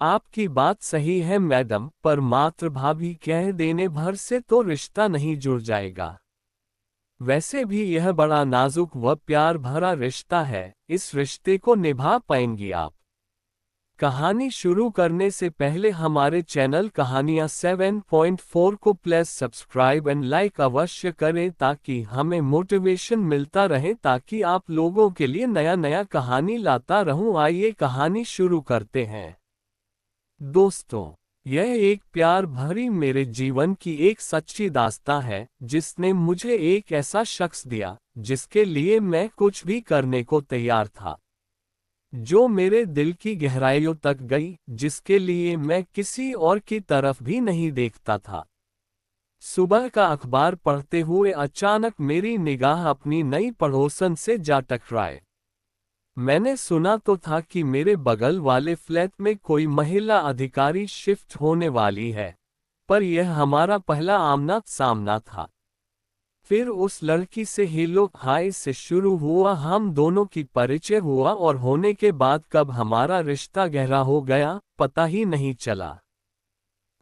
आपकी बात सही है मैडम, पर मात्र भाभी कह देने भर से तो रिश्ता नहीं जुड़ जाएगा। वैसे भी यह बड़ा नाजुक व प्यार भरा रिश्ता है, इस रिश्ते को निभा पाएंगी आप? कहानी शुरू करने से पहले हमारे चैनल कहानियां 7.4 को प्लीज सब्सक्राइब एंड लाइक अवश्य करें ताकि हमें मोटिवेशन मिलता रहे, ताकि आप लोगों के लिए नया नया कहानी लाता रहूं। आइए कहानी शुरू करते हैं। दोस्तों, यह एक प्यार भरी मेरे जीवन की एक सच्ची दास्तां है, जिसने मुझे एक ऐसा शख्स दिया जिसके लिए मैं कुछ भी करने को तैयार था, जो मेरे दिल की गहराइयों तक गई, जिसके लिए मैं किसी और की तरफ भी नहीं देखता था। सुबह का अखबार पढ़ते हुए अचानक मेरी निगाह अपनी नई पड़ोसन से जा टकराए। मैंने सुना तो था कि मेरे बगल वाले फ्लैट में कोई महिला अधिकारी शिफ्ट होने वाली है, पर यह हमारा पहला आमना सामना था। फिर उस लड़की से हेलो हाय से शुरू हुआ, हम दोनों की परिचय हुआ और होने के बाद कब हमारा रिश्ता गहरा हो गया, पता ही नहीं चला।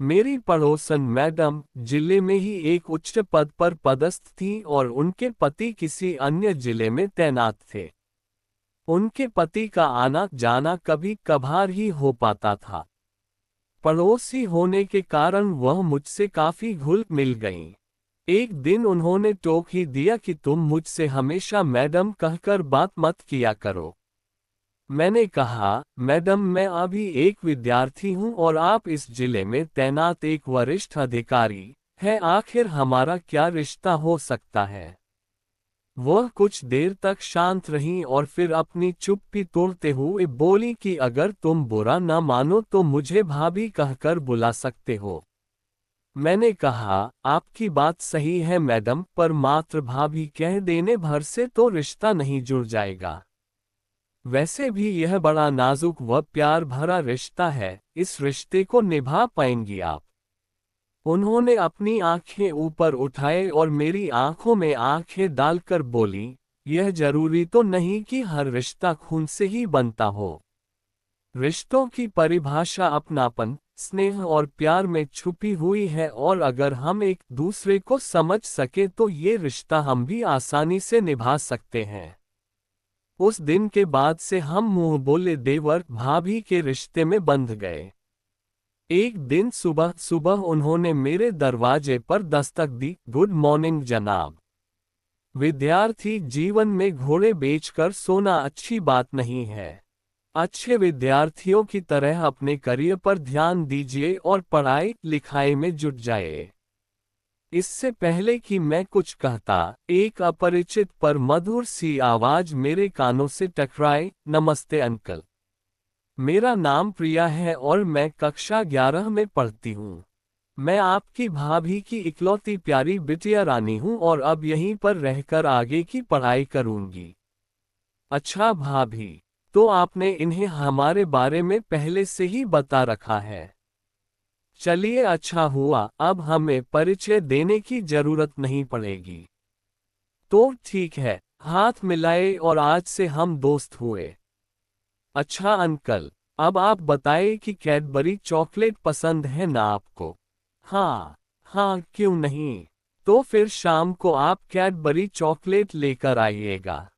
मेरी पड़ोसन मैडम जिले में ही एक उच्च पद पर पदस्थ थी और उनके पति किसी अन्य जिले में तैनात थे। उनके पति का आना जाना कभी कभार ही हो पाता था। पड़ोसी होने के कारण वह मुझसे काफी घुल मिल गईं। एक दिन उन्होंने टोक ही दिया कि तुम मुझसे हमेशा मैडम कहकर बात मत किया करो। मैंने कहा, मैडम मैं अभी एक विद्यार्थी हूं और आप इस जिले में तैनात एक वरिष्ठ अधिकारी है, आखिर हमारा क्या रिश्ता हो सकता है। वह कुछ देर तक शांत रहीं और फिर अपनी चुप्पी तोड़ते हुए बोली कि अगर तुम बुरा न मानो तो मुझे भाभी कहकर बुला सकते हो। मैंने कहा, आपकी बात सही है मैडम, पर मात्र भाभी कह देने भर से तो रिश्ता नहीं जुड़ जाएगा। वैसे भी यह बड़ा नाजुक व प्यार भरा रिश्ता है, इस रिश्ते को निभा पाएंगी आप? उन्होंने अपनी आंखें ऊपर उठाए और मेरी आंखों में आंखें डालकर बोली, यह जरूरी तो नहीं कि हर रिश्ता खून से ही बनता हो। रिश्तों की परिभाषा अपनापन, स्नेह और प्यार में छुपी हुई है, और अगर हम एक दूसरे को समझ सके तो ये रिश्ता हम भी आसानी से निभा सकते हैं। उस दिन के बाद से हम मुंह बोले देवर भाभी के रिश्ते में बंध गए। एक दिन सुबह सुबह उन्होंने मेरे दरवाजे पर दस्तक दी। गुड मॉर्निंग जनाब। विद्यार्थी जीवन में घोड़े बेचकर सोना अच्छी बात नहीं है। अच्छे विद्यार्थियों की तरह अपने करियर पर ध्यान दीजिए और पढ़ाई लिखाई में जुट जाइए। इससे पहले कि मैं कुछ कहता, एक अपरिचित पर मधुर सी आवाज मेरे कानों से टकराई। नमस्ते अंकल, मेरा नाम प्रिया है और मैं कक्षा 11 में पढ़ती हूँ। मैं आपकी भाभी की इकलौती प्यारी बिटिया रानी हूँ और अब यहीं पर रहकर आगे की पढ़ाई करूँगी। अच्छा भाभी, तो आपने इन्हें हमारे बारे में पहले से ही बता रखा है। चलिए अच्छा हुआ, अब हमें परिचय देने की जरूरत नहीं पड़ेगी। तो ठीक है, हाथ मिलाए और आज से हम दोस्त हुए। अच्छा अंकल, अब आप बताएं कि कैडबरी चॉकलेट पसंद है ना आपको? हाँ हाँ, क्यों नहीं। तो फिर शाम को आप कैडबरी चॉकलेट लेकर आइएगा।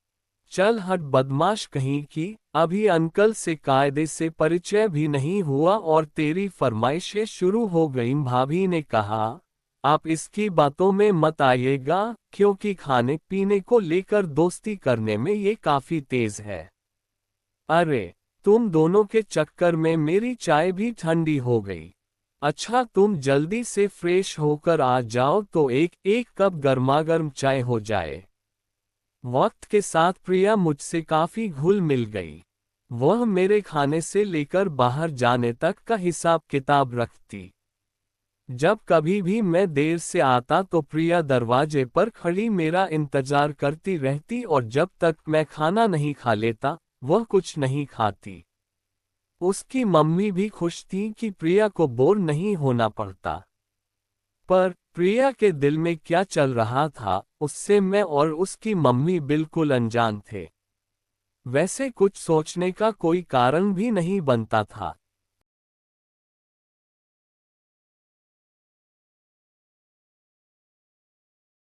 चल हट बदमाश कहीं की, अभी अंकल से कायदे से परिचय भी नहीं हुआ और तेरी फरमाइशें शुरू हो गईं। भाभी ने कहा, आप इसकी बातों में मत आइएगा, क्योंकि खाने पीने को लेकर दोस्ती करने में ये काफी तेज है। अरे, तुम दोनों के चक्कर में मेरी चाय भी ठंडी हो गई। अच्छा तुम जल्दी से फ्रेश होकर आ जाओ तो एक एक कप गर्मागर्म चाय हो जाए। वक्त के साथ प्रिया मुझसे काफी घुल मिल गई। वह मेरे खाने से लेकर बाहर जाने तक का हिसाब किताब रखती। जब कभी भी मैं देर से आता तो प्रिया दरवाजे पर खड़ी मेरा इंतजार करती रहती और जब तक मैं खाना नहीं खा लेता, वह कुछ नहीं खाती। उसकी मम्मी भी खुश थी कि प्रिया को बोर नहीं होना पड़ता। पर प्रिया के दिल में क्या चल रहा था, उससे मैं और उसकी मम्मी बिल्कुल अनजान थे। वैसे कुछ सोचने का कोई कारण भी नहीं बनता था।